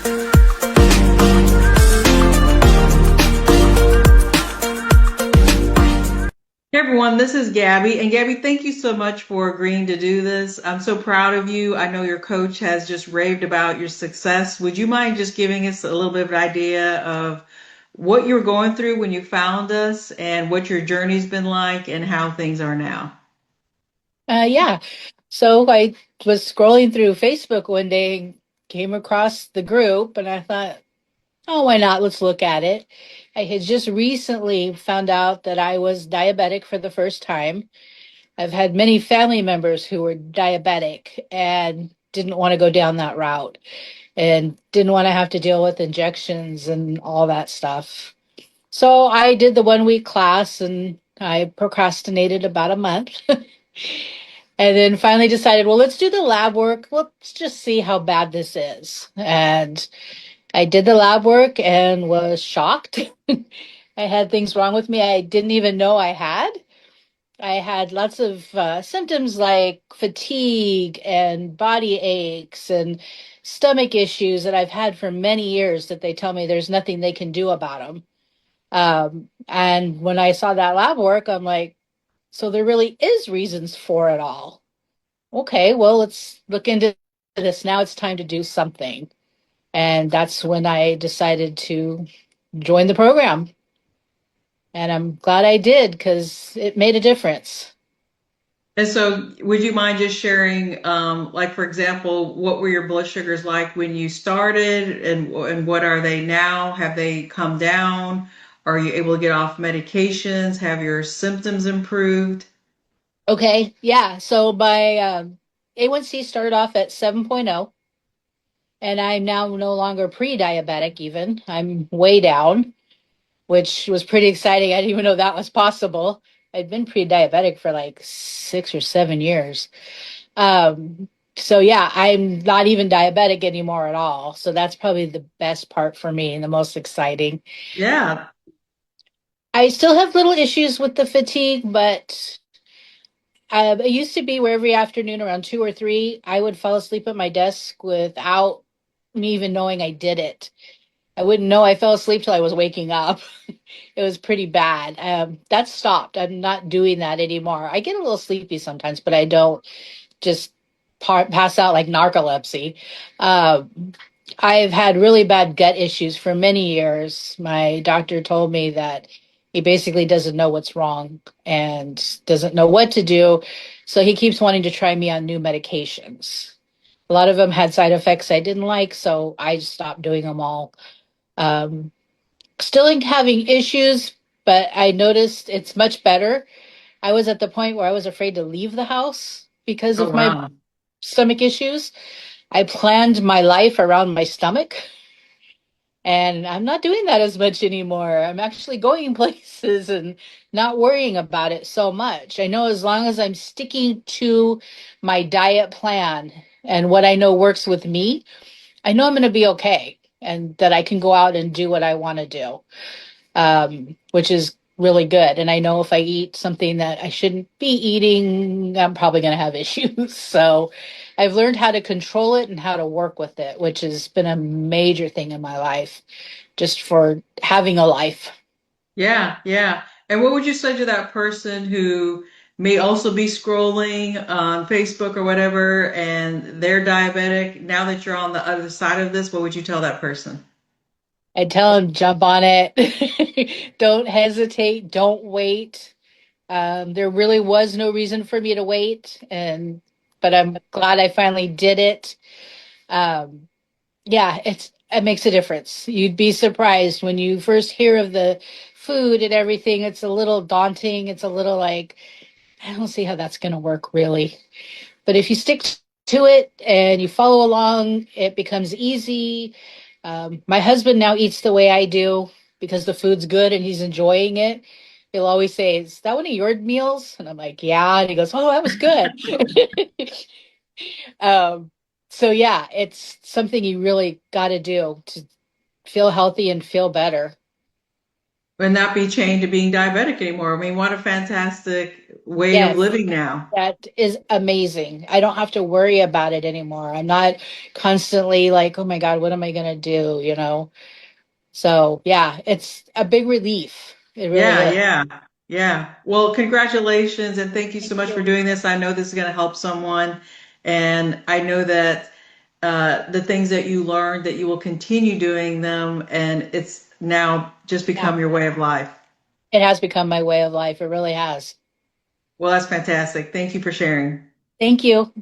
Hey everyone, this is Gabby. And Gabby, thank you so much for agreeing to do this. I'm so proud of you. I know your coach has just raved about your success. Would you mind just giving us a little bit of an idea of what you were going through when you found us and what your journey's been like and how things are now? Yeah. So I was scrolling through Facebook one day and came across the group, and I thought, oh, why not? Let's look at it. I had just recently found out that I was diabetic for the first time. I've had many family members who were diabetic and didn't want to go down that route and didn't want to have to deal with injections and all that stuff. So I did the 1 week class and I procrastinated about a month. And then finally decided, well, let's do the lab work. Let's just see how bad this is. And I did the lab work and was shocked. I had things wrong with me I didn't even know I had. I had lots of symptoms like fatigue and body aches and stomach issues that I've had for many years that they tell me there's nothing they can do about them. And when I saw that lab work, I'm like, so there really is reasons for it all. Okay, well, let's look into this. Now it's time to do something. And that's when I decided to join the program. And I'm glad I did because it made a difference. And so, would you mind just sharing, like for example, what were your blood sugars like when you started, and what are they now? Have they come down? Are you able to get off medications? Have your symptoms improved? Okay, yeah. So my A1C started off at 7.0, and I'm now no longer pre-diabetic even. I'm way down, which was pretty exciting. I didn't even know that was possible. I'd been pre-diabetic for like 6 or 7 years. So yeah, I'm not even diabetic anymore at all. So that's probably the best part for me and the most exciting. Yeah. I still have little issues with the fatigue, but it used to be where every afternoon around 2 or 3, I would fall asleep at my desk without me even knowing I did it. I wouldn't know I fell asleep till I was waking up. It was pretty bad. That stopped. I'm not doing that anymore. I get a little sleepy sometimes, but I don't just pass out like narcolepsy. Um, I've had really bad gut issues for many years. My doctor told me that he basically doesn't know what's wrong and doesn't know what to do. So he keeps wanting to try me on new medications. A lot of them had side effects I didn't like, so I just stopped doing them all. Um, Still having issues, but I noticed it's much better. I was at the point where I was afraid to leave the house because Oh, of my wow. stomach issues. I planned my life around my stomach, and I'm not doing that as much anymore. I'm actually going places and not worrying about it so much. I know as long as I'm sticking to my diet plan and what I know works with me, I know I'm going to be okay and that I can go out and do what I want to do, which is really good. And I know if I eat something that I shouldn't be eating, I'm probably going to have issues. So I've learned how to control it and how to work with it, which has been a major thing in my life, just for having a life. Yeah, yeah. And what would you say to that person who may also be scrolling on Facebook or whatever and they're diabetic? Now that you're on the other side of this, what would you tell that person? I tell them, jump on it. Don't hesitate. Don't wait. There really was no reason for me to wait, but I'm glad I finally did it. Um, Yeah, it makes a difference. You'd be surprised when you first hear of the food and everything. It's a little daunting. It's a little like, I don't see how that's going to work really. But if you stick to it and you follow along, it becomes easy. My husband now eats the way I do because the food's good and he's enjoying it. He'll always say, "Is that one of your meals?" And I'm like, "Yeah." And he goes, "Oh, that was good." Um, so yeah, it's something you really got to do to feel healthy and feel better. and not be chained to being diabetic anymore. I mean, what a fantastic way of Yes, living now. that is amazing. I don't have to worry about it anymore. I'm not constantly like, oh my God, what am I going to do? So yeah, it's a big relief. It really Yeah, is. yeah, yeah. Well, congratulations and thank you so Thank much for you. doing this. I know this is going to help someone, and I know that the things that you learned that you will continue doing them, and it's now just Yeah, become your way of life. it has become my way of life. It really has. Well, that's fantastic. Thank you for sharing. Thank you.